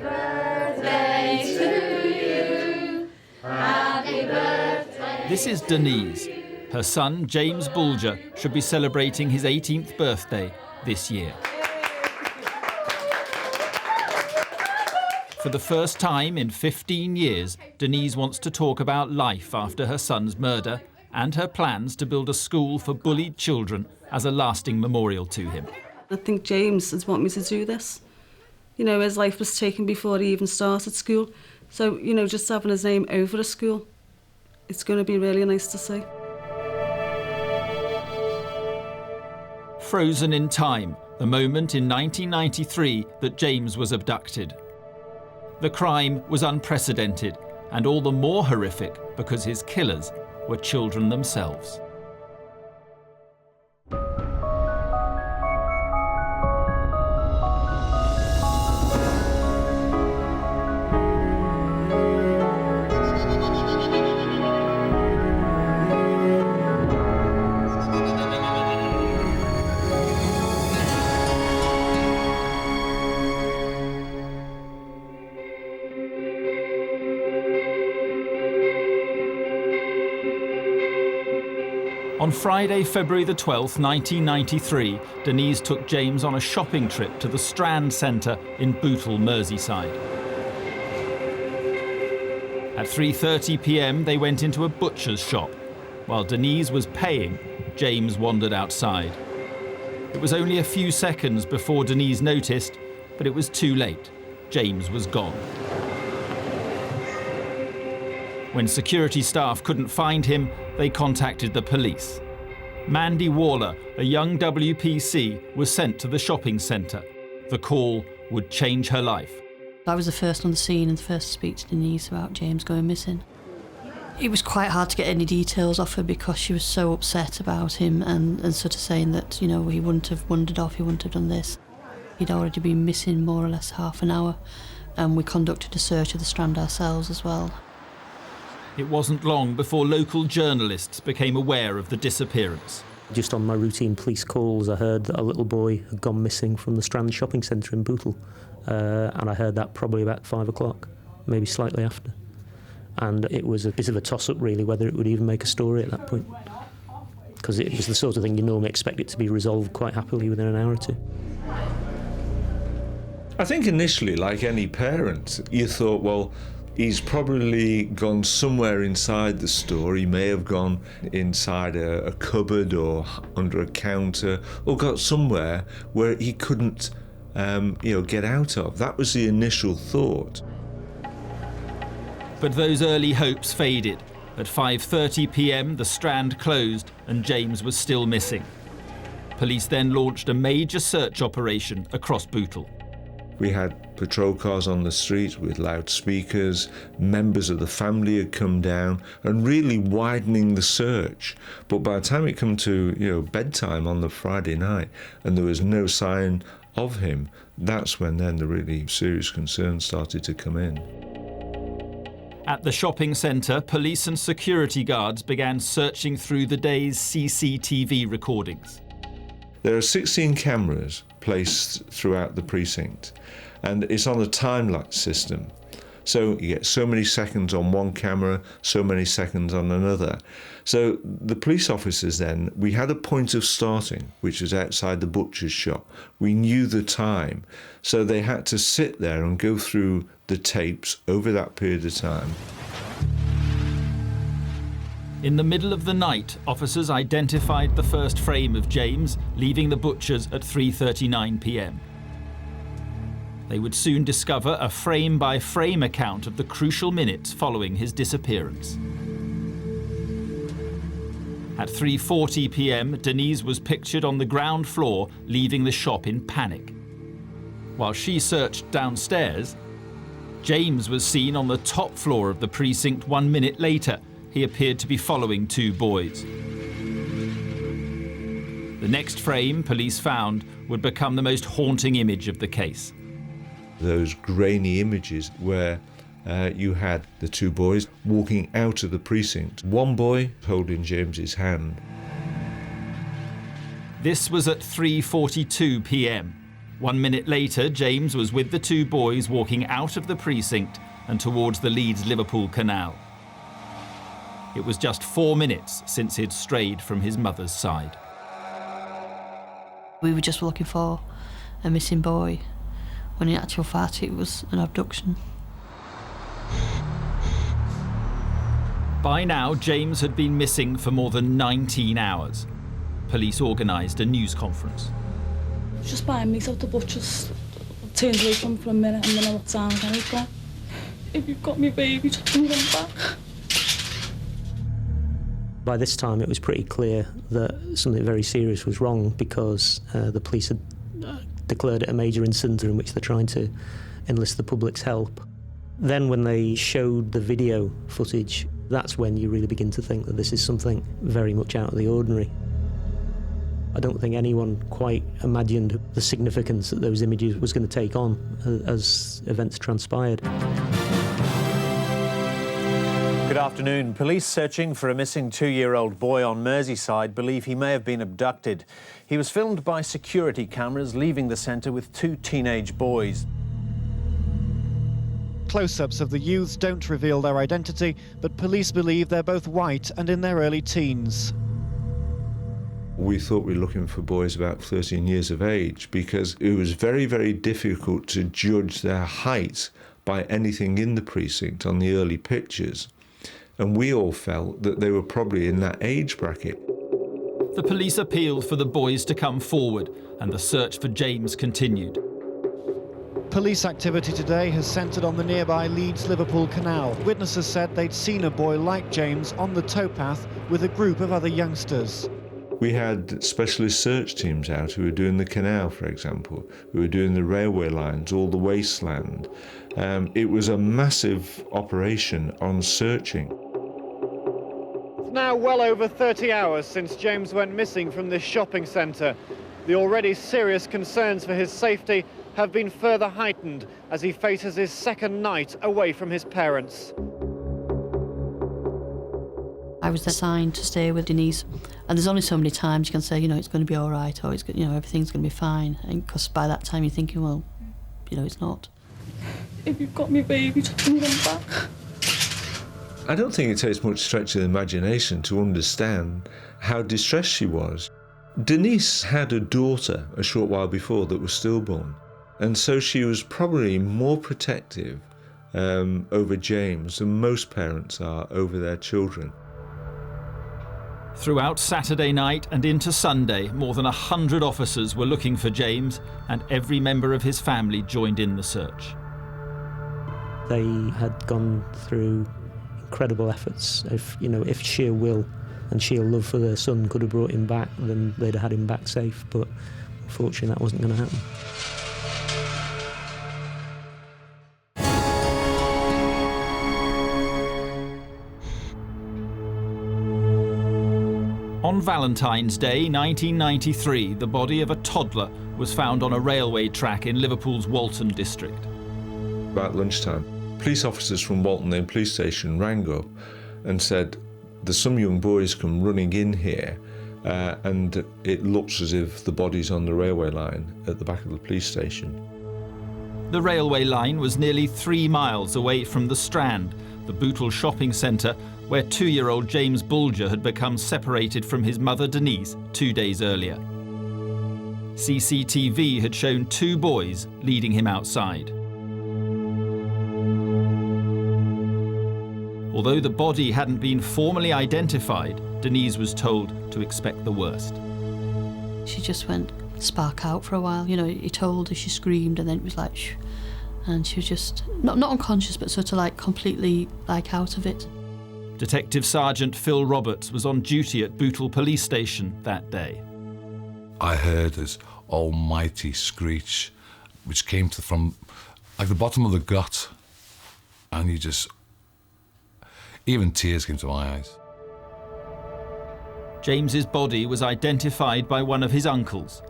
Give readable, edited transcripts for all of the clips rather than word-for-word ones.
birthday to you. Happy birthday. This is Denise. Her son, James Bulger, should be celebrating his 18th birthday this year. For the first time in 15 years, Denise wants to talk about life after her son's murder and her plans to build a school for bullied children as a lasting memorial to him. I think James has wanted me to do this. You know, his life was taken before he even started school. So, you know, just having his name over a school, it's going to be really nice to see. Frozen in time, the moment in 1993 that James was abducted. The crime was unprecedented and all the more horrific because his killers were children themselves. On Friday, February the 12th, 1993, Denise took James on a shopping trip to the Strand Centre in Bootle, Merseyside. At 3:30 p.m, they went into a butcher's shop. While Denise was paying, James wandered outside. It was only a few seconds before Denise noticed, but it was too late. James was gone. When security staff couldn't find him, they contacted the police. Mandy Waller, a young WPC, was sent to the shopping centre. The call would change her life. I was the first on the scene and the first to speak to Denise about James going missing. It was quite hard to get any details off her because she was so upset about him and sort of saying that, you know, he wouldn't have wandered off, he wouldn't have done this. He'd already been missing more or less half an hour, and we conducted a search of the Strand ourselves as well. It wasn't long before local journalists became aware of the disappearance. Just on my routine police calls, I heard that a little boy had gone missing from the Strand shopping centre in Bootle. And I heard that probably about 5 o'clock, maybe slightly after. And it was a bit of a toss-up, really, whether it would even make a story at that point. Because it was the sort of thing you normally expect it to be resolved quite happily within an hour or two. I think initially, like any parent, you thought, well, he's probably gone somewhere inside the store. He may have gone inside a cupboard or under a counter, or got somewhere where he couldn't, get out of. That was the initial thought. But those early hopes faded. At 5:30 p.m, the Strand closed and James was still missing. Police then launched a major search operation across Bootle. We had patrol cars on the street with loudspeakers. Members of the family had come down and really widening the search. But by the time it came to bedtime on the Friday night and there was no sign of him, that's when then the really serious concerns started to come in. At the shopping centre, police and security guards began searching through the day's CCTV recordings. There are 16 cameras placed throughout the precinct, and it's on a time-lapse system. So you get so many seconds on one camera, so many seconds on another. So the police officers then, we had a point of starting, which was outside the butcher's shop. We knew the time, so they had to sit there and go through the tapes over that period of time. In the middle of the night, officers identified the first frame of James leaving the butcher's at 3:39 p.m. They would soon discover a frame-by-frame account of the crucial minutes following his disappearance. At 3:40 p.m, Denise was pictured on the ground floor, leaving the shop in panic. While she searched downstairs, James was seen on the top floor of the precinct 1 minute later. He appeared to be following two boys. The next frame police found would become the most haunting image of the case. Those grainy images where you had the two boys walking out of the precinct. One boy holding James's hand. This was at 3:42 p.m. 1 minute later, James was with the two boys walking out of the precinct and towards the Leeds-Liverpool canal. It was just 4 minutes since he'd strayed from his mother's side. We were just looking for a missing boy, when in actual fact it was an abduction. By now, James had been missing for more than 19 hours. Police organised a news conference. Just buying meat out the butcher's. I turned away from him for a minute and then I looked down again. He's gone. If you've got me baby, just bring him back. By this time, it was pretty clear that something very serious was wrong because the police had declared it a major incident in which they're trying to enlist the public's help. Then when they showed the video footage, that's when you really begin to think that this is something very much out of the ordinary. I don't think anyone quite imagined the significance that those images was going to take on as events transpired. Good afternoon. Police searching for a missing 2-year-old boy on Merseyside believe he may have been abducted. He was filmed by security cameras leaving the centre with 2 teenage boys. Close-ups of the youths don't reveal their identity, but police believe they're both white and in their early teens. We thought we were looking for boys about 13 years of age because it was very, very difficult to judge their height by anything in the precinct on the early pictures. And we all felt that they were probably in that age bracket. The police appealed for the boys to come forward, and the search for James continued. Police activity today has centred on the nearby Leeds-Liverpool canal. Witnesses said they'd seen a boy like James on the towpath with a group of other youngsters. We had specialist search teams out who were doing the canal, for example, who were doing the railway lines, all the wasteland. It was a massive operation on searching. It's now well over 30 hours since James went missing from this shopping centre. The already serious concerns for his safety have been further heightened as he faces his second night away from his parents. I was assigned to stay with Denise, and there's only so many times you can say, you know, it's going to be all right, or it's, you know, everything's going to be fine, and because by that time you're thinking, well, you know, it's not. If you've got me baby, just bring him back. I don't think it takes much stretch of the imagination to understand how distressed she was. Denise had a daughter a short while before that was stillborn, and so she was probably more protective over James than most parents are over their children. Throughout Saturday night and into Sunday, more than 100 officers were looking for James, and every member of his family joined in the search. They had gone through incredible efforts. If sheer will and sheer love for their son could have brought him back, then they'd have had him back safe, but unfortunately that wasn't going to happen. On Valentine's Day 1993, the body of a toddler was found on a railway track in Liverpool's Walton district. About lunchtime, police officers from Walton Lane Police Station rang up and said, there's some young boys come running in here and it looks as if the body's on the railway line at the back of the police station. The railway line was nearly 3 miles away from the Strand, the Bootle shopping centre, where 2-year-old James Bulger had become separated from his mother Denise 2 days earlier. CCTV had shown 2 boys leading him outside. Although the body hadn't been formally identified, Denise was told to expect the worst. She just went spark out for a while. You know, he told her, she screamed, and then it was like shh, and she was just not unconscious, but sort of like completely like out of it. Detective Sergeant Phil Roberts was on duty at Bootle Police Station that day. I heard this almighty screech, which came from like the bottom of the gut, and even tears came to my eyes. James's body was identified by one of his uncles.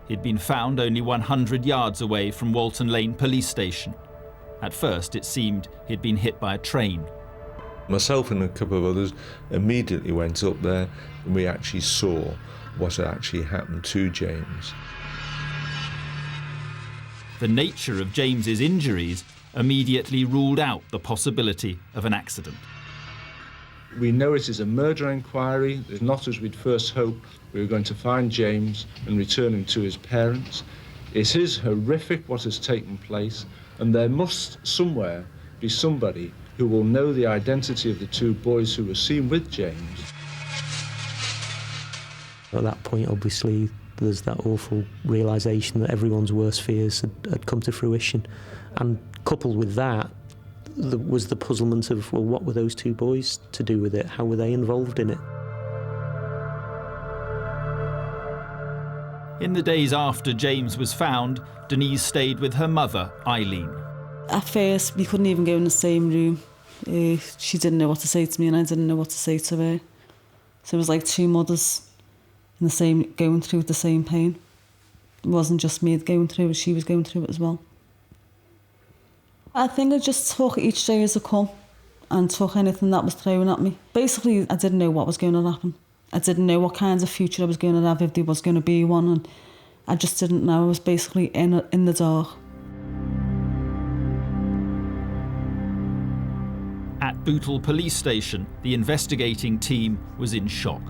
He'd been found only 100 yards away from Walton Lane Police Station. At first, it seemed he'd been hit by a train. Myself and a couple of others immediately went up there, and we actually saw what had actually happened to James. the nature of James's injuries immediately ruled out the possibility of an accident. We know it is a murder inquiry. It's not as we'd first hoped. We were going to find James and return him to his parents. It is horrific what has taken place, and there must somewhere be somebody who will know the identity of the two boys who were seen with James. At that point, obviously, there's that awful realisation that everyone's worst fears had come to fruition. And coupled with that, was the puzzlement of, well, what were those two boys to do with it? How were they involved in it? In the days after James was found, Denise stayed with her mother, Eileen. At first, we couldn't even go in the same room. She didn't know what to say to me and I didn't know what to say to her. So it was like two mothers in the same, going through the same pain. It wasn't just me going through it, she was going through it as well. I think I just took each day as it come and took anything that was thrown at me. Basically, I didn't know what was going to happen. I didn't know what kind of future I was going to have, if there was going to be one, and I just didn't know. I was basically in the dark. At Bootle Police Station, the investigating team was in shock.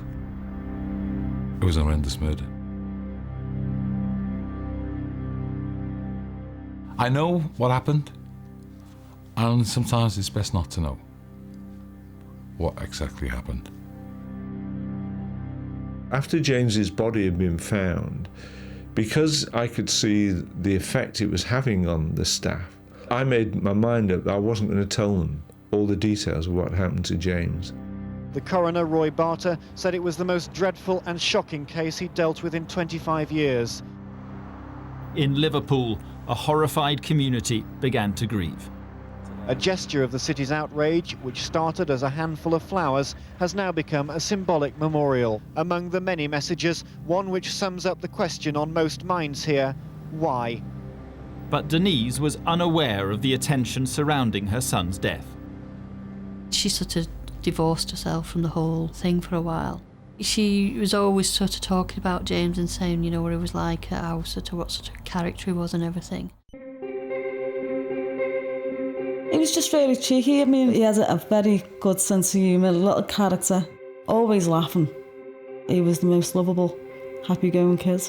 It was a horrendous murder. I know what happened, and sometimes it's best not to know what exactly happened. After James's body had been found, because I could see the effect it was having on the staff, I made my mind up I wasn't going to tell them all the details of what happened to James. The coroner, Roy Barter, said it was the most dreadful and shocking case he'd dealt with in 25 years. In Liverpool, a horrified community began to grieve. A gesture of the city's outrage, which started as a handful of flowers, has now become a symbolic memorial. Among the many messages, one which sums up the question on most minds here: why? But Denise was unaware of the attention surrounding her son's death. She sort of divorced herself from the whole thing for a while. She was always sort of talking about James and saying, you know, what he was like, how sort of what sort of character he was and everything. He was just really cheeky. I mean, he has a very good sense of humour, a little character, always laughing. He was the most lovable, happy-going kid.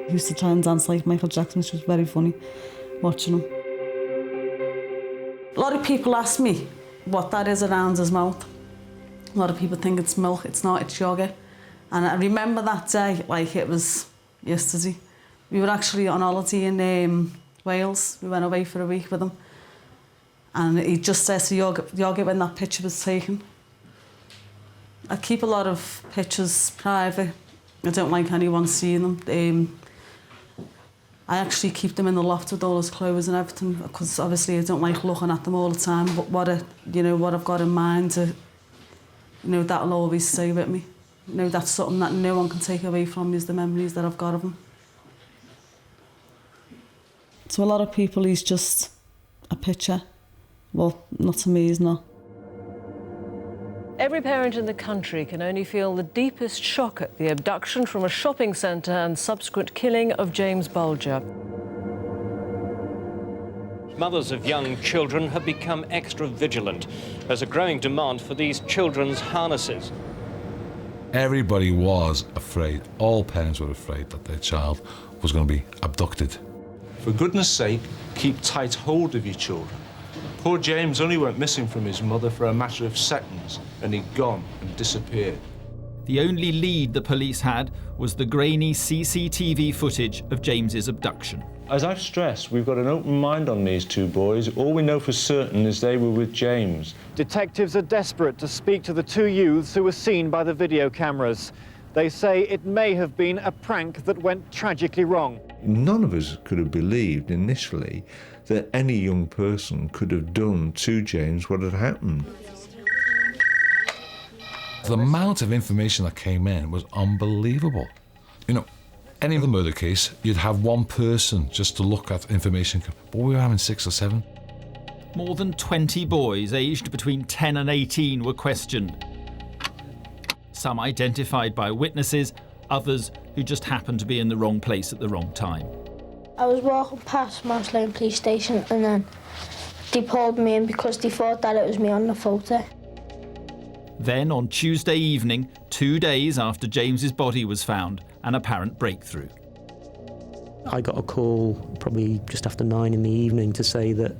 He used to try and dance like Michael Jackson, which was very funny, watching him. A lot of people ask me what that is around his mouth. A lot of people think it's milk. It's not, it's yogurt. And I remember that day like it was yesterday. We were actually on holiday in Wales. We went away for a week with him. And he just says to yogurt when that picture was taken. I keep a lot of pictures private. I don't like anyone seeing them. I actually keep them in the loft with all his clothes and everything, because obviously I don't like looking at them all the time. But what I've got in mind, that'll always stay with me. That's something that no one can take away from me, is the memories that I've got of him. To a lot of people, he's just a picture. Well, not to me, he's not. Every parent in the country can only feel the deepest shock at the abduction from a shopping centre and subsequent killing of James Bulger. Mothers of young children have become extra vigilant. There's a growing demand for these children's harnesses. Everybody was afraid, all parents were afraid that their child was going to be abducted. For goodness sake, keep tight hold of your children. Poor James only went missing from his mother for a matter of seconds, and he'd gone and disappeared. The only lead the police had was the grainy CCTV footage of James's abduction. As I've stressed, we've got an open mind on these two boys. All we know for certain is they were with James. Detectives are desperate to speak to the two youths who were seen by the video cameras. They say it may have been a prank that went tragically wrong. None of us could have believed initially that any young person could have done to James what had happened. The amount of information that came in was unbelievable. Any other murder case, you'd have one person just to look at information, but we were having 6 or 7. More than 20 boys aged between 10 and 18 were questioned. some identified by witnesses, others who just happened to be in the wrong place at the wrong time. I was walking past Mouse Lane Police Station and then they pulled me in because they thought that it was me on the photo. Then on Tuesday evening, 2 days after James's body was found, an apparent breakthrough. I got a call probably just after 9 in the evening to say that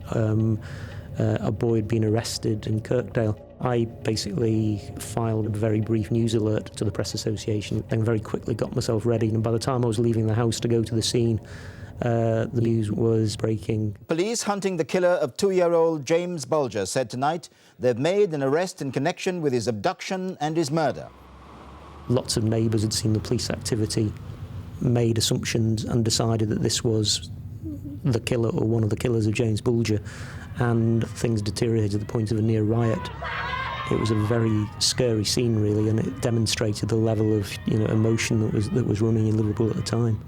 a boy had been arrested in Kirkdale. I basically filed a very brief news alert to the Press Association, then very quickly got myself ready, and by the time I was leaving the house to go to the scene, the news was breaking. Police hunting the killer of 2-year-old James Bulger said tonight they've made an arrest in connection with his abduction and his murder. Lots of neighbours had seen the police activity, made assumptions and decided that this was the killer or one of the killers of James Bulger, and things deteriorated to the point of a near riot. It was a very scary scene, really, and it demonstrated the level of emotion that was running in Liverpool at the time.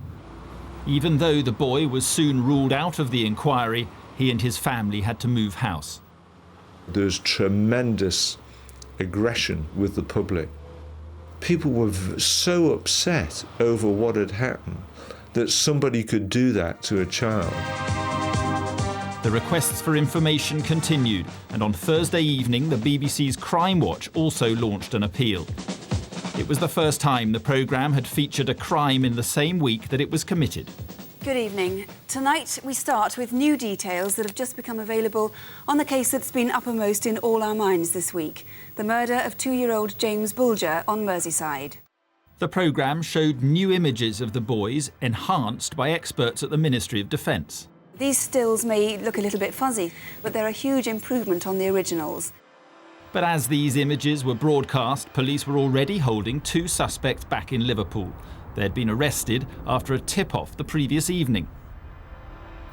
Even though the boy was soon ruled out of the inquiry, he and his family had to move house. There was tremendous aggression with the public. People were so upset over what had happened that somebody could do that to a child. The requests for information continued, and on Thursday evening, the BBC's Crime Watch also launched an appeal. It was the first time the programme had featured a crime in the same week that it was committed. Good evening. Tonight we start with new details that have just become available on the case that's been uppermost in all our minds this week, the murder of 2-year-old James Bulger on Merseyside. The programme showed new images of the boys, enhanced by experts at the Ministry of Defence. These stills may look a little bit fuzzy, but they're a huge improvement on the originals. But as these images were broadcast, police were already holding 2 suspects back in Liverpool. They'd been arrested after a tip-off the previous evening.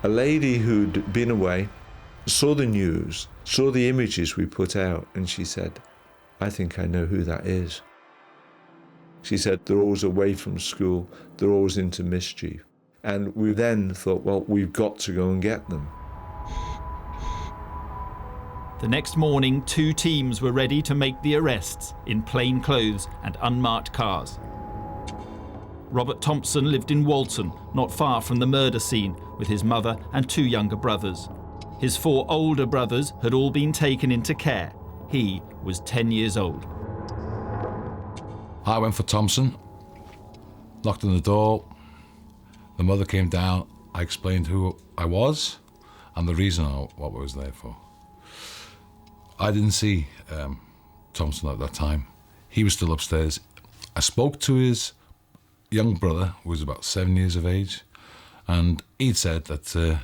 A lady who'd been away saw the news, saw the images we put out, and she said, "I think I know who that is." She said, "They're always away from school, they're always into mischief." And we then thought, well, we've got to go and get them. The next morning, 2 teams were ready to make the arrests in plain clothes and unmarked cars. Robert Thompson lived in Walton, not far from the murder scene, with his mother and 2 younger brothers. His 4 older brothers had all been taken into care. He was 10 years old. I went for Thompson, knocked on the door. The mother came down. I explained who I was and the reason what I was there for. I didn't see Thompson at that time. He was still upstairs. I spoke to his young brother, who was about 7 years of age, and he'd said that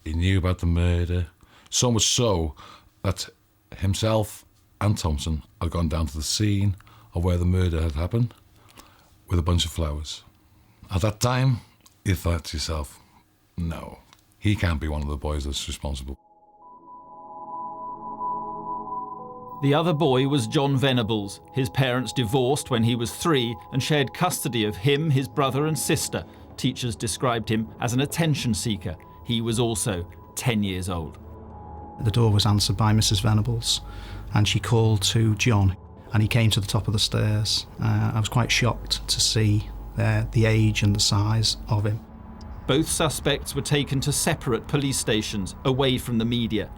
he knew about the murder, so much so that himself and Thompson had gone down to the scene of where the murder had happened with a bunch of flowers. At that time, you thought to yourself, no, he can't be one of the boys that's responsible. The other boy was John Venables. His parents divorced when he was 3 and shared custody of him, his brother and sister. Teachers described him as an attention seeker. He was also 10 years old. The door was answered by Mrs. Venables, and she called to John, and he came to the top of the stairs. I was quite shocked to see the age and the size of him. Both suspects were taken to separate police stations, away from the media.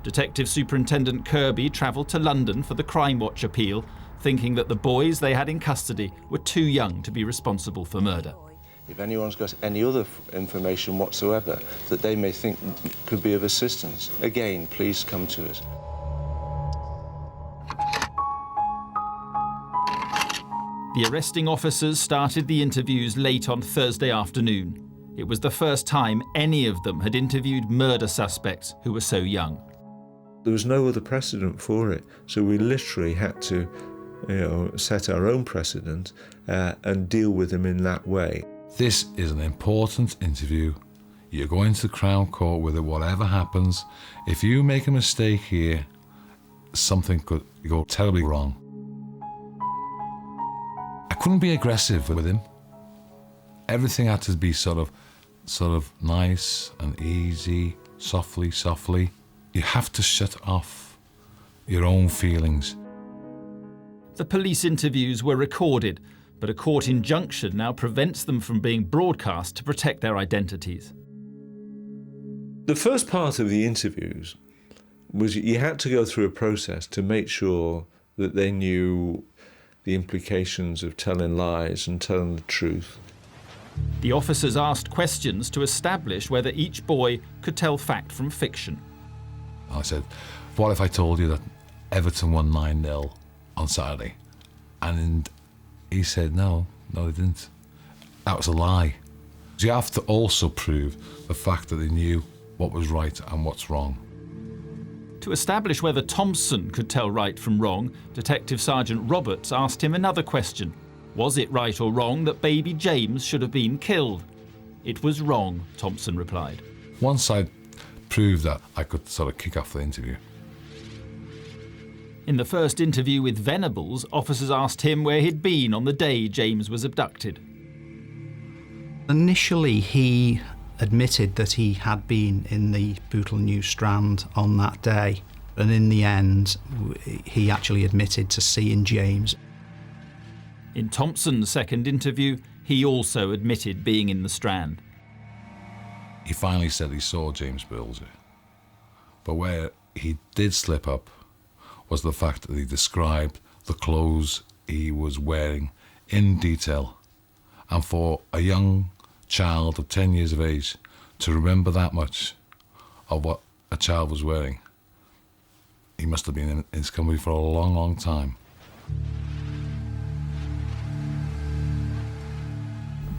Detective Superintendent Kirby travelled to London for the Crime Watch appeal, thinking that the boys they had in custody were too young to be responsible for murder. If anyone's got any other information whatsoever that they may think could be of assistance, again, please come to us. The arresting officers started the interviews late on Thursday afternoon. It was the first time any of them had interviewed murder suspects who were so young. There was no other precedent for it, so we literally had to, set our own precedent and deal with them in that way. This is an important interview. You're going to the Crown Court with it, whatever happens. If you make a mistake here, something could go terribly wrong. I couldn't be aggressive with him. Everything had to be sort of nice and easy, softly. You have to shut off your own feelings. The police interviews were recorded, but a court injunction now prevents them from being broadcast to protect their identities. The first part of the interviews was you had to go through a process to make sure that they knew the implications of telling lies and telling the truth. The officers asked questions to establish whether each boy could tell fact from fiction. I said, what if I told you that Everton won 9-0 on Saturday? And he said, no, they didn't. That was a lie. So you have to also prove the fact that they knew what was right and what's wrong. To establish whether Thompson could tell right from wrong, Detective Sergeant Roberts asked him another question. Was it right or wrong that baby James should have been killed? It was wrong, Thompson replied. Once I proved that, I could sort of kick off the interview. In the first interview with Venables, officers asked him where he'd been on the day James was abducted. Initially, he admitted that he had been in the Bootle New Strand on that day, and in the end, he actually admitted to seeing James. In Thompson's second interview, he also admitted being in the Strand. He finally said he saw James Bulger, but where he did slip up was the fact that he described the clothes he was wearing in detail. And for a young child of 10 years of age to remember that much of what a child was wearing, he must have been in his company for a long, long time.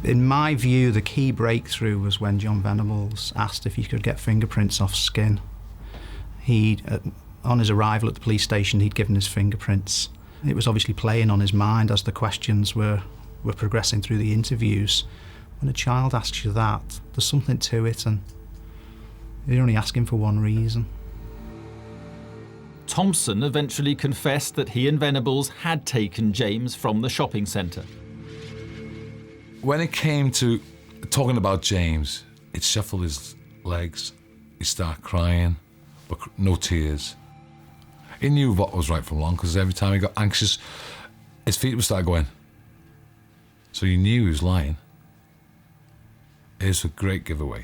In my view, the key breakthrough was when John Venables asked if he could get fingerprints off skin. On his arrival at the police station, he'd given his fingerprints. It was obviously playing on his mind as the questions were progressing through the interviews. When a child asks you that, there's something to it, and you're only asking for one reason. Thompson eventually confessed that he and Venables had taken James from the shopping centre. When it came to talking about James, he'd shuffle his legs, he'd start crying, but no tears. He knew what was right from wrong, because every time he got anxious, his feet would start going. So you knew he was lying. It was a great giveaway.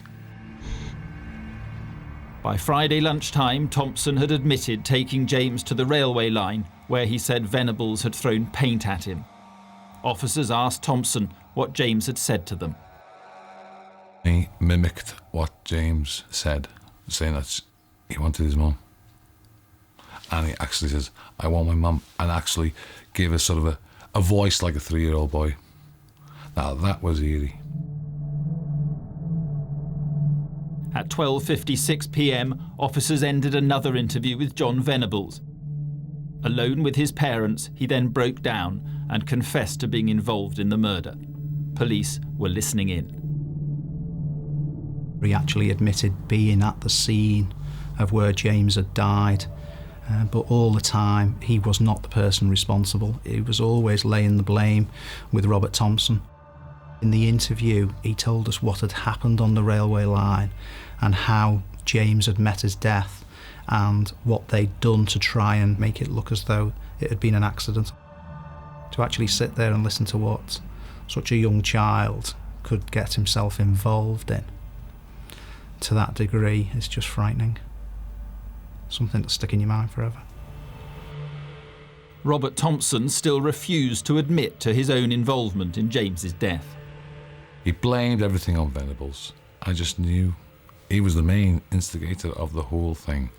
By Friday lunchtime, Thompson had admitted taking James to the railway line, where he said Venables had thrown paint at him. Officers asked Thompson what James had said to them. He mimicked what James said, saying that he wanted his mum. And he actually says, I want my mum, and actually gave us sort of a voice like a 3-year-old boy. Now that was eerie. At 12:56 p.m, officers ended another interview with John Venables. Alone with his parents, he then broke down and confessed to being involved in the murder. Police were listening in. He actually admitted being at the scene of where James had died, but all the time he was not the person responsible. He was always laying the blame with Robert Thompson. In the interview, he told us what had happened on the railway line and how James had met his death and what they'd done to try and make it look as though it had been an accident. To actually sit there and listen to what such a young child could get himself involved in to that degree is just frightening. Something to stick in your mind forever. Robert Thompson still refused to admit to his own involvement in James's death. He blamed everything on Venables. I just knew he was the main instigator of the whole thing.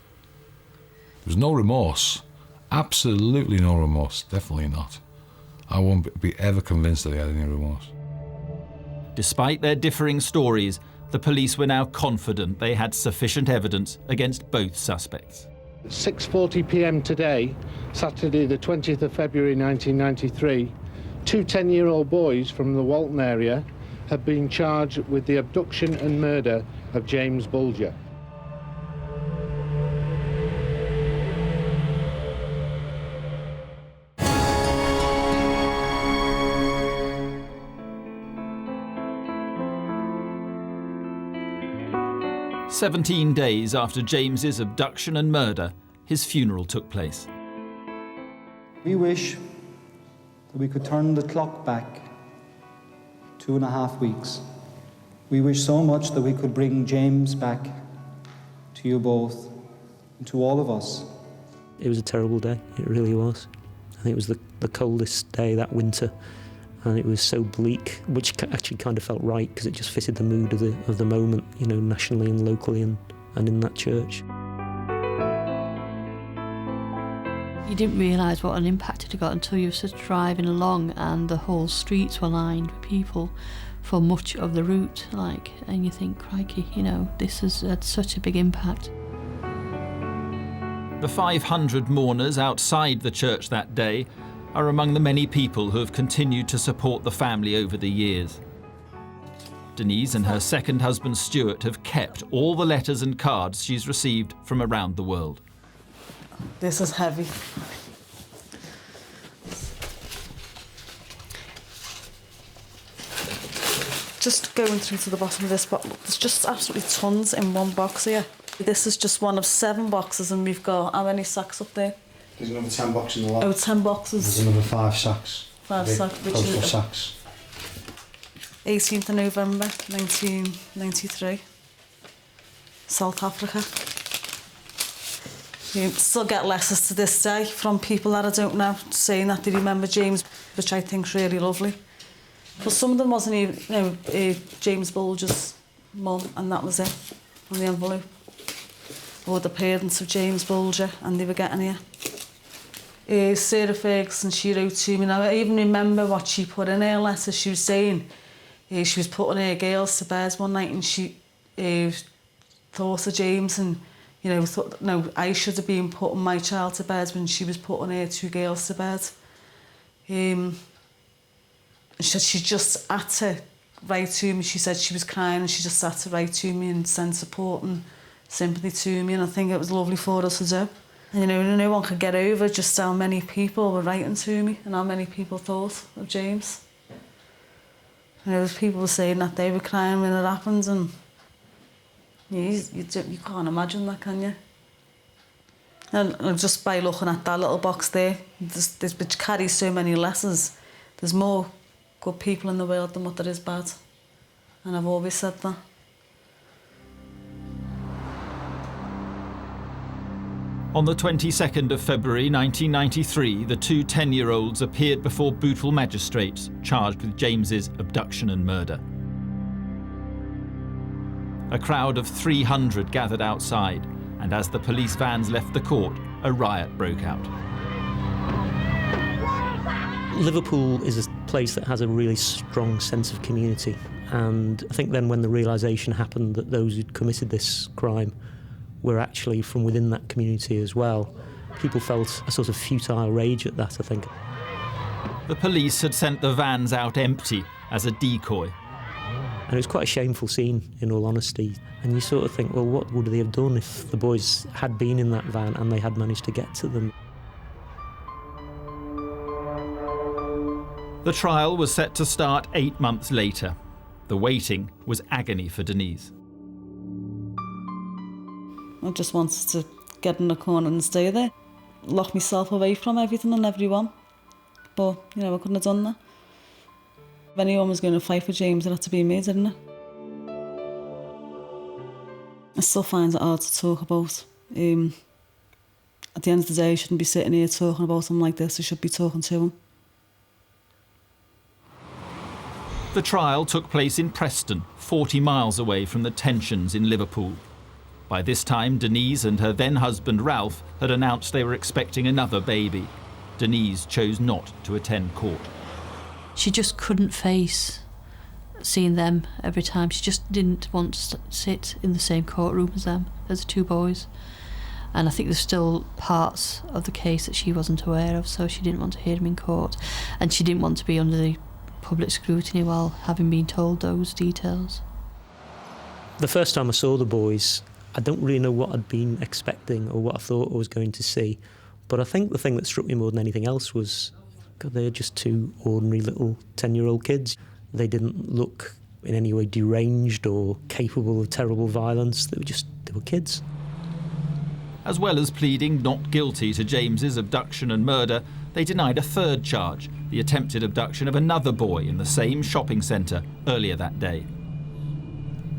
There was no remorse. Absolutely no remorse. Definitely not. I won't be ever convinced that he had any remorse. Despite their differing stories, the police were now confident they had sufficient evidence against both suspects. At 6:40 p.m. today, Saturday the 20th of February 1993, two 10-year-old boys from the Walton area have been charged with the abduction and murder of James Bulger. "17 days after James's abduction and murder, his funeral took place. We wish we could turn the clock back 2.5 weeks. We wish so much that we could bring James back to you both and to all of us. It was a terrible day, it really was. I think it was the coldest day that winter, and it was so bleak, which actually kind of felt right because it just fitted the mood of the moment, you know, nationally and locally and in that church. You didn't realise what an impact it had got until you were sort of driving along and the whole streets were lined with people for much of the route, and you think, crikey, you know, this has had such a big impact. The 500 mourners outside the church that day are among the many people who have continued to support the family over the years. Denise and her second husband Stuart have kept all the letters and cards she's received from around the world. This is heavy. Just going through to the bottom of this box, there's just absolutely tons in one box here. This is just one of 7 boxes, and we've got how many sacks up there? There's another 10 boxes in the lot. Oh, 10 boxes. There's another 5 sacks. 5 sacks. Postal sacks. 18th of November 1993. South Africa. You still get letters to this day from people that I don't know saying that they remember James, which I think's really lovely. But some of them wasn't even, you know, James Bulger's mum, and that was it on the envelope. Or the parents of James Bulger, and they were getting here. Sarah Ferguson, she wrote to me. Now, I even remember what she put in her letter. She was saying she was putting her girls to bed one night, and she thought of James, and you know, thought, no, I should have been putting my child to bed when she was putting her 2 girls to bed. She just had to write to me. She said she was crying, and she just had to write to me and send support and sympathy to me, and I think it was lovely for us to do. And you know, no one could get over just how many people were writing to me and how many people thought of James. And there was people saying that they were crying when it happened, and you can't imagine that, can you? And just by looking at that little box there, which carries so many letters, there's more good people in the world than what there is bad. And I've always said that. On the 22nd of February 1993, the 2 10-year-olds appeared before Bootle magistrates charged with James's abduction and murder. A crowd of 300 gathered outside, and as the police vans left the court, a riot broke out. Liverpool is a place that has a really strong sense of community, and I think then when the realisation happened that those who'd committed this crime were actually from within that community as well, people felt a sort of futile rage at that, I think. The police had sent the vans out empty as a decoy. And it was quite a shameful scene, in all honesty. And you sort of think, well, what would they have done if the boys had been in that van and they had managed to get to them? The trial was set to start 8 months later. The waiting was agony for Denise. I just wanted to get in the corner and stay there, lock myself away from everything and everyone. But, you know, I couldn't have done that. If anyone was going to fight for James, it had to be me, didn't it? I still find it hard to talk about. At the end of the day, I shouldn't be sitting here talking about him like this. I should be talking to him. The trial took place in Preston, 40 miles away from the tensions in Liverpool. By this time, Denise and her then-husband Ralph had announced they were expecting another baby. Denise chose not to attend court. She just couldn't face seeing them every time. She just didn't want to sit in the same courtroom as them, as the 2 boys. And I think there's still parts of the case that she wasn't aware of, so she didn't want to hear them in court. And she didn't want to be under the public scrutiny while having been told those details. The first time I saw the boys, I don't really know what I'd been expecting or what I thought I was going to see. But I think the thing that struck me more than anything else was, God, they're just 2 ordinary little 10-year-old kids. They didn't look in any way deranged or capable of terrible violence. They were kids. As well as pleading not guilty to James's abduction and murder, they denied a third charge, the attempted abduction of another boy in the same shopping centre earlier that day.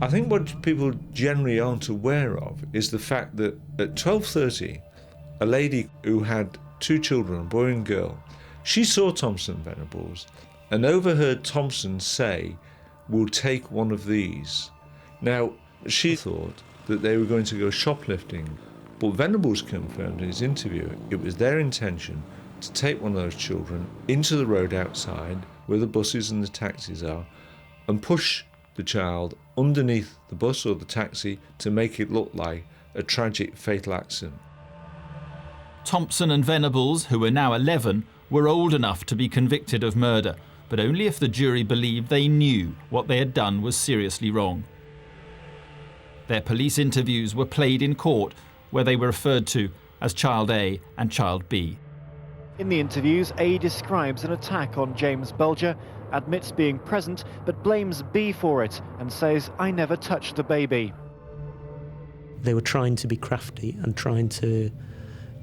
I think what people generally aren't aware of is the fact that at 12:30, a lady who had two children, a boy and girl, she saw Thompson and Venables and overheard Thompson say, "We'll take one of these." Now, she thought that they were going to go shoplifting, but Venables confirmed in his interview it was their intention to take one of those children into the road outside where the buses and the taxis are and push the child underneath the bus or the taxi to make it look like a tragic fatal accident. Thompson and Venables, who were now 11, were old enough to be convicted of murder, but only if the jury believed they knew what they had done was seriously wrong. Their police interviews were played in court, where they were referred to as Child A and Child B. In the interviews, A describes an attack on James Bulger, admits being present, but blames B for it and says, "I never touched the baby." They were trying to be crafty and trying to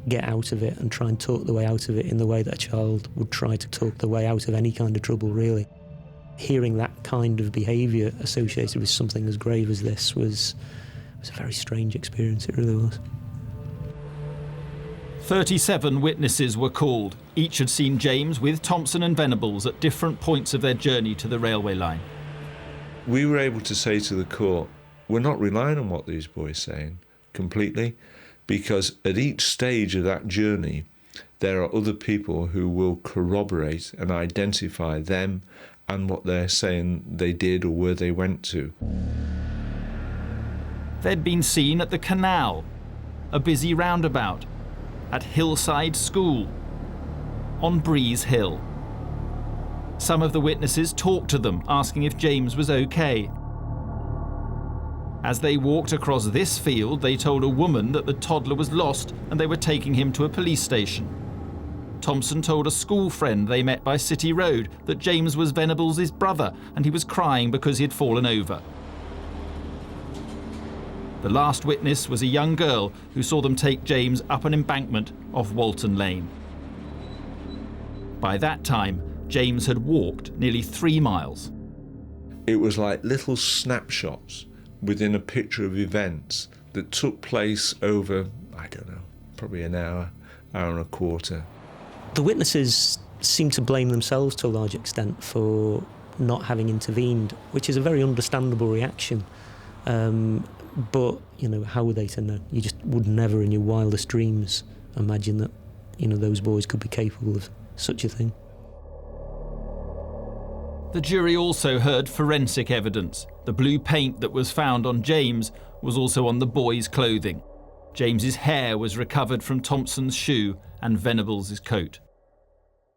get out of it and try and talk the way out of it in the way that a child would try to talk the way out of any kind of trouble, really. Hearing that kind of behaviour associated with something as grave as this was a very strange experience, it really was. 37 witnesses were called. Each had seen James with Thompson and Venables at different points of their journey to the railway line. We were able to say to the court, we're not relying on what these boys are saying completely, because at each stage of that journey, there are other people who will corroborate and identify them and what they're saying they did or where they went to. They'd been seen at the canal, a busy roundabout, at Hillside School, on Breeze Hill. Some of the witnesses talked to them, asking if James was okay. As they walked across this field, they told a woman that the toddler was lost and they were taking him to a police station. Thompson told a school friend they met by City Road that James was Venables' brother and he was crying because he had fallen over. The last witness was a young girl who saw them take James up an embankment off Walton Lane. By that time, James had walked nearly 3 miles. It was like little snapshots within a picture of events that took place over, I don't know, probably an hour, hour and a quarter. The witnesses seem to blame themselves to a large extent for not having intervened, which is a very understandable reaction. But, you know, how were they to know? You just would never in your wildest dreams imagine that, you know, those boys could be capable of such a thing. The jury also heard forensic evidence. The blue paint that was found on James was also on the boy's clothing. James's hair was recovered from Thompson's shoe and Venables' coat.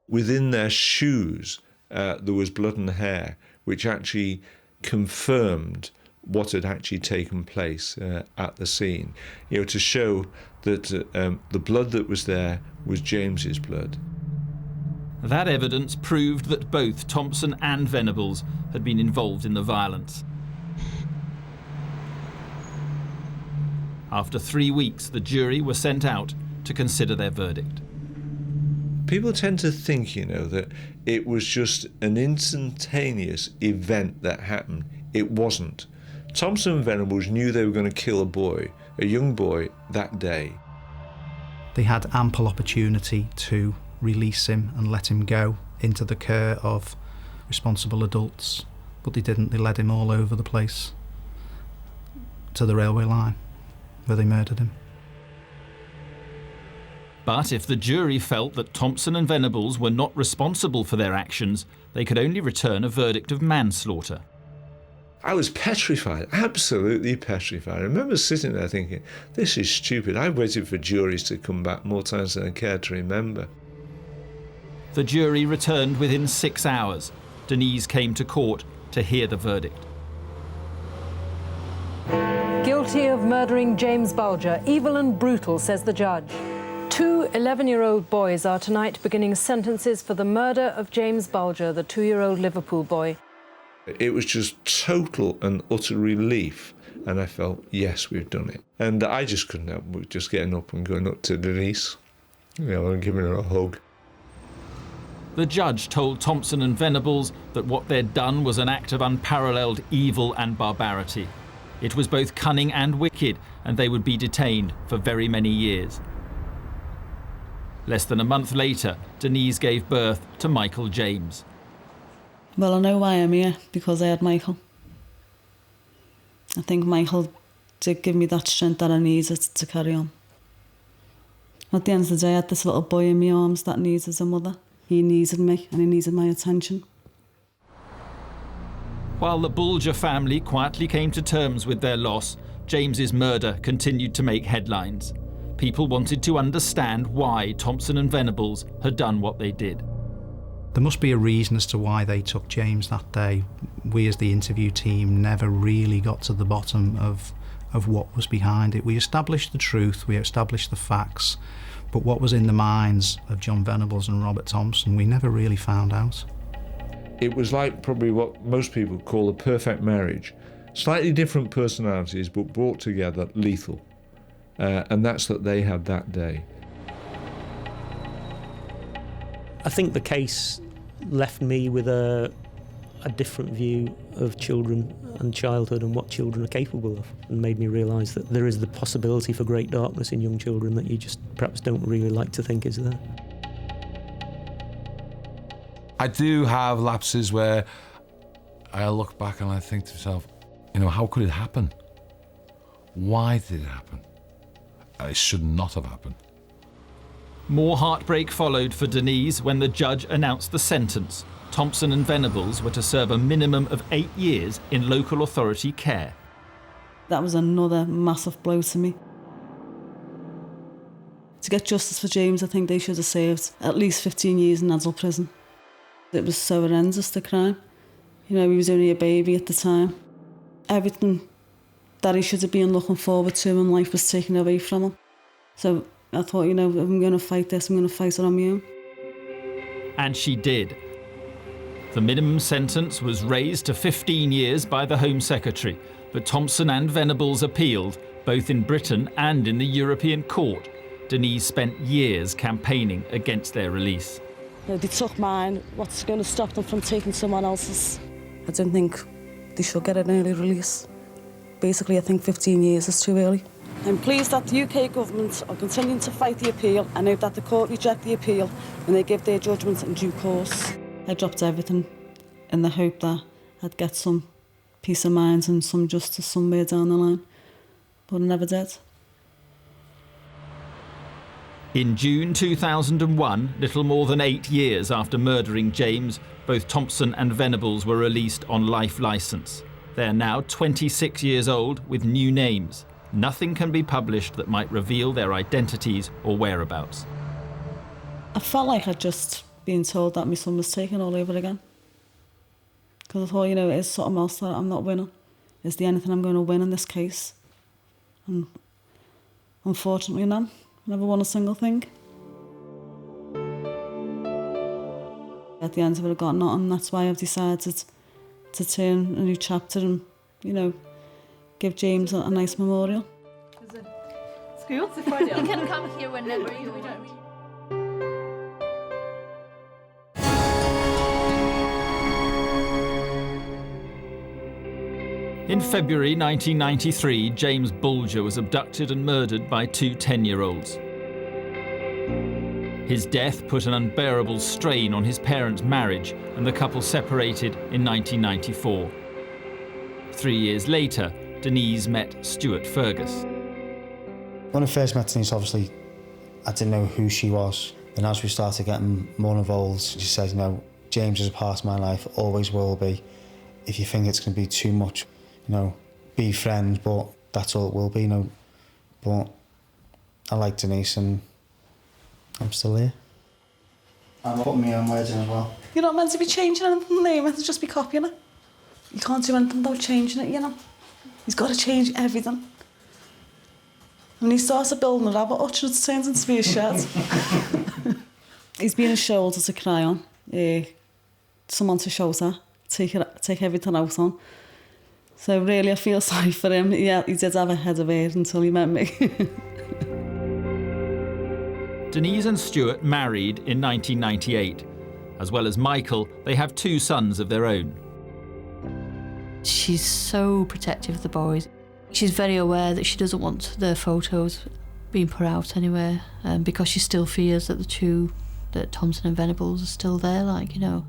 Within their shoes, there was blood and hair, which actually confirmed what had actually taken place at the scene. You know, to show that the blood that was there was James's blood. That evidence proved that both Thompson and Venables had been involved in the violence. After 3 weeks, the jury were sent out to consider their verdict. People tend to think, you know, that it was just an instantaneous event that happened. It wasn't. Thompson and Venables knew they were going to kill a boy, a young boy, that day. They had ample opportunity to release him and let him go into the care of responsible adults, but they didn't. They led him all over the place to the railway line where they murdered him. But if the jury felt that Thompson and Venables were not responsible for their actions, they could only return a verdict of manslaughter. I was petrified, absolutely petrified. I remember sitting there thinking, this is stupid. I've waited for juries to come back more times than I care to remember. The jury returned within 6 hours. Denise came to court to hear the verdict. Guilty of murdering James Bulger, evil and brutal, says the judge. 2 11-year-old boys are tonight beginning sentences for the murder of James Bulger, the 2-year-old Liverpool boy. It was just total and utter relief And I felt, yes, we've done it. And I just couldn't help but just getting up and going up to Denise, and giving her a hug. The judge told Thompson and Venables that what they'd done was an act of unparalleled evil and barbarity. It was both cunning and wicked, and they would be detained for very many years. Less than a month later, Denise gave birth to Michael James. Well, I know why I'm here, because I had Michael. I think Michael did give me that strength that I needed to carry on. At the end of the day, I had this little boy in my arms that needed a mother. He needed me, and he needed my attention. While the Bulger family quietly came to terms with their loss, James's murder continued to make headlines. People wanted to understand why Thompson and Venables had done what they did. There must be a reason as to why they took James that day. We as the interview team never really got to the bottom of what was behind it. We established the truth, we established the facts, but what was in the minds of John Venables and Robert Thompson, we never really found out. It was like probably what most people call a perfect marriage. Slightly different personalities, but brought together lethal. And that's what they had that day. I think the case left me with a different view of children and childhood and what children are capable of, and made me realise that there is the possibility for great darkness in young children that you just perhaps don't really like to think is there. I do have lapses where I look back and I think to myself, how could it happen? Why did it happen? It should not have happened. More heartbreak followed for Denise when the judge announced the sentence. Thompson and Venables were to serve a minimum of 8 years in local authority care. That was another massive blow to me. To get justice for James, I think they should have served at least 15 years in adult prison. It was so horrendous, the crime. He was only a baby at the time. Everything that he should have been looking forward to in life was taken away from him. So I thought, if I'm going to fight this, I'm going to fight it on my own. And she did. The minimum sentence was raised to 15 years by the Home Secretary, but Thompson and Venables appealed, both in Britain and in the European Court. Denise spent years campaigning against their release. They took mine. What's going to stop them from taking someone else's? I don't think they should get an early release. Basically, I think 15 years is too early. I'm pleased that the UK government are continuing to fight the appeal and hope that the court reject the appeal when they give their judgment in due course. I dropped everything in the hope that I'd get some peace of mind and some justice somewhere down the line, but I never did. In June 2001, little more than 8 years after murdering James, both Thompson and Venables were released on life licence. They're now 26 years old with new names. Nothing can be published that might reveal their identities or whereabouts. I felt like I'd just been told that my son was taken all over again. Because I thought, it's something else that I'm not winning. Is there anything I'm going to win in this case? And unfortunately, no. I never won a single thing. At the end of it, I got nothing. That's why I've decided to turn a new chapter and, give James a nice memorial. Is it school? It's a Friday. You can come here whenever you want. In February 1993, James Bulger was abducted and murdered by 2 10-year-olds. His death put an unbearable strain on his parents' marriage, and the couple separated in 1994. 3 years later, Denise met Stuart Fergus. When I first met Denise, obviously, I didn't know who she was. And as we started getting more involved, she said, James is a part of my life, always will be. If you think it's going to be too much, be friends, but that's all it will be, But I like Denise and I'm still here. I'm putting my own words in as well. You're not meant to be changing anything there, you're meant to just be copying it. You can't do anything without changing it, He's got to change everything. When he starts building a rabbit hutch, it turns into be a shed. He's been a shoulder to cry on, someone to shout at, take everything out on. So really I feel sorry for him. Yeah, he did have a head of hair until he met me. Denise and Stuart married in 1998. As well as Michael, they have 2 sons of their own. She's so protective of the boys. She's very aware that she doesn't want their photos being put out anywhere, because she still fears that that Thompson and Venables are still there, like, you know.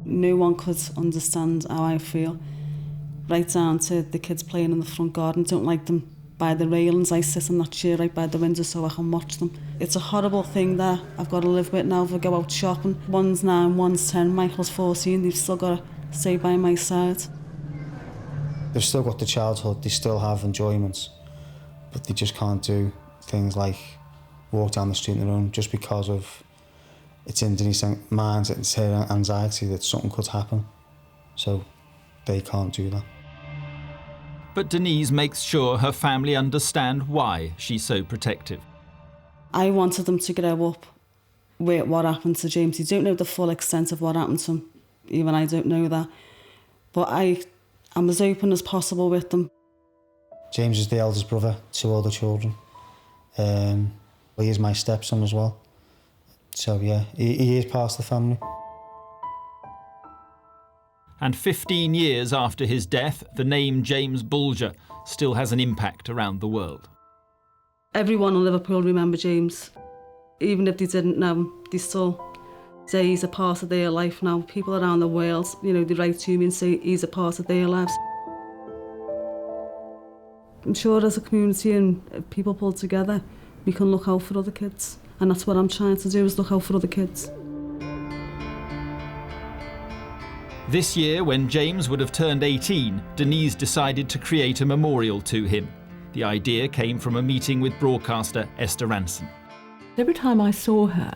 No one could understand how I feel. Right down to the kids playing in the front garden. Don't like them by the railings. I sit in that chair right by the window so I can watch them. It's a horrible thing that I've got to live with now if I go out shopping. One's 9, one's 10, Michael's 14. They've still got to stay by my side. They've still got the childhood, they still have enjoyments, but they just can't do things like walk down the street on their own just because of it's in Denise's mind, it's her anxiety that something could happen. So they can't do that. But Denise makes sure her family understand why she's so protective. I wanted them to grow up with what happened to James. You don't know the full extent of what happened to him. Even I don't know that. But I'm as open as possible with them. James is the eldest brother to all the children. He is my stepson as well. So yeah, he is part of the family. And 15 years after his death, the name James Bulger still has an impact around the world. Everyone in Liverpool remember James. Even if they didn't know him, they still say he's a part of their life now. People around the world, you know, they write to me and say he's a part of their lives. I'm sure as a community and if people pull together, we can look out for other kids. And that's what I'm trying to do, is look out for other kids. This year, when James would have turned 18, Denise decided to create a memorial to him. The idea came from a meeting with broadcaster Esther Ranson. Every time I saw her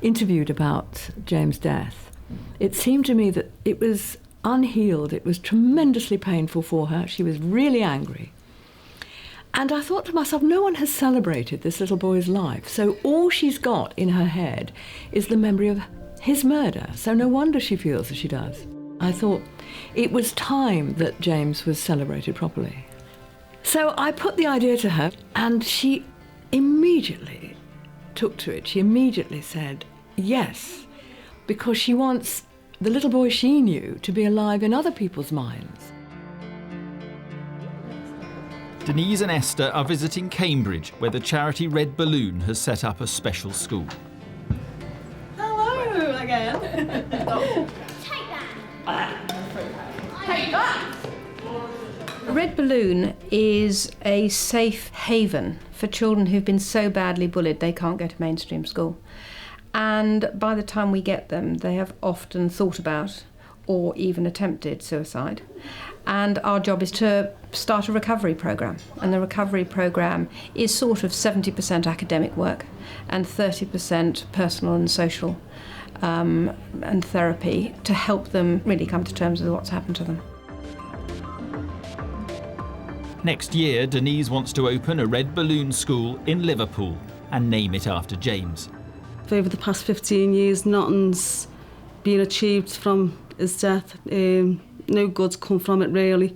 interviewed about James' death, it seemed to me that it was unhealed. It was tremendously painful for her. She was really angry. And I thought to myself, no one has celebrated this little boy's life. So all she's got in her head is the memory of his murder. So no wonder she feels as she does. I thought it was time that James was celebrated properly. So I put the idea to her, and she immediately took to it. She immediately said yes, because she wants the little boy she knew to be alive in other people's minds. Denise and Esther are visiting Cambridge, where the charity Red Balloon has set up a special school. Hello again. Take that. Red Balloon is a safe haven for children who've been so badly bullied they can't go to mainstream school. And by the time we get them, they have often thought about or even attempted suicide. And our job is to start a recovery programme. And the recovery programme is sort of 70% academic work and 30% personal and social and therapy to help them really come to terms with what's happened to them. Next year, Denise wants to open a Red Balloon school in Liverpool and name it after James. Over the past 15 years, nothing's been achieved from his death. No good's come from it, really.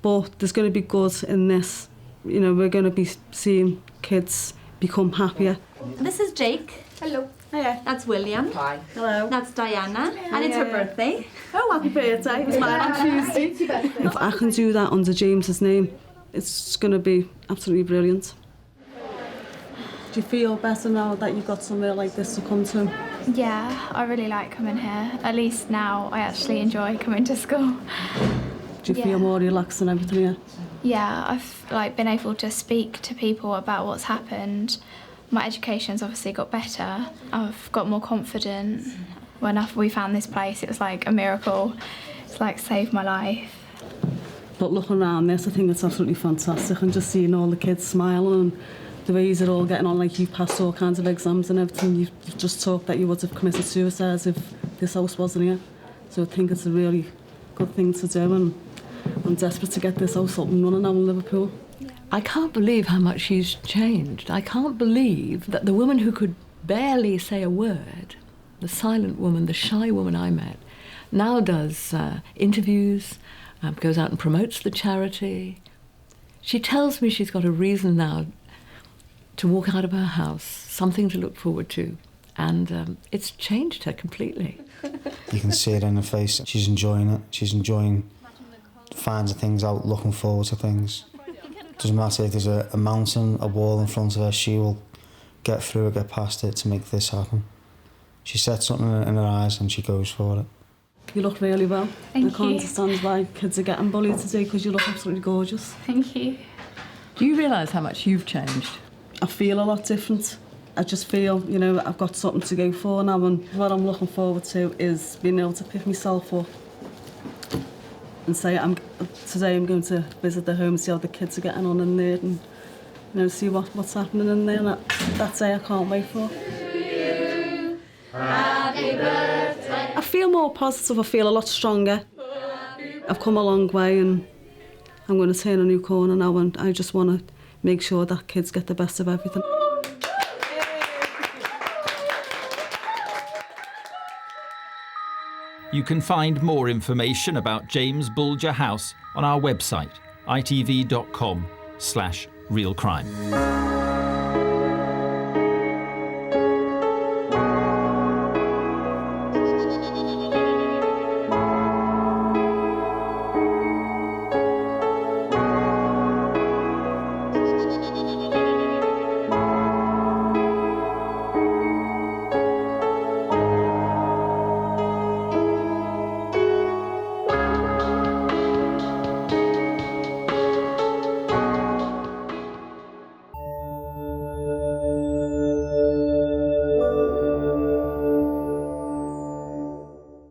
But there's going to be good in this. You know, we're going to be seeing kids become happier. This is Jake. Hello. Hiya. That's William. Hi. Hello. That's Diana. Hiya. And it's her birthday. Oh, happy birthday. It was mine on Tuesday. If I can do that under James's name, it's going to be absolutely brilliant. Do you feel better now that you've got somewhere like this to come to? Yeah, I really like coming here. At least now I actually enjoy coming to school. Do you feel more relaxed and everything here? Yeah, I've been able to speak to people about what's happened. My education's obviously got better. I've got more confident. When we found this place, it was like a miracle. It's like saved my life. But looking around this, I think it's absolutely fantastic, and just seeing all the kids smiling and the ways they're all getting on, like you've passed all kinds of exams and everything. You've just talked that you would have committed suicide if this house wasn't here. So I think it's a really good thing to do, and I'm desperate to get this house up and running now in Liverpool. I can't believe how much she's changed. I can't believe that the woman who could barely say a word, the silent woman, the shy woman I met, now does interviews, goes out and promotes the charity. She tells me she's got a reason now to walk out of her house, something to look forward to, and it's changed her completely. You can see it in her face. She's enjoying it. She's enjoying finding things out, looking forward to things. Doesn't matter if there's a mountain, a wall in front of her, she will get through it, get past it to make this happen. She sets something in her eyes and she goes for it. You look really well. Thank I can't you. understand why kids are getting bullied today because you look absolutely gorgeous. Thank you. Do you realise how much you've changed? I feel a lot different. I just feel, you know, I've got something to go for now, and what I'm looking forward to is being able to pick myself up and say, today I'm going to visit the home, see how the kids are getting on in there, and you know, see what's happening in there. And that day I can't wait for. Happy birthday. I feel more positive. I feel a lot stronger. I've come a long way, and I'm going to turn a new corner now, and I just want to make sure that kids get the best of everything. You can find more information about James Bulger House on our website, itv.com/realcrime.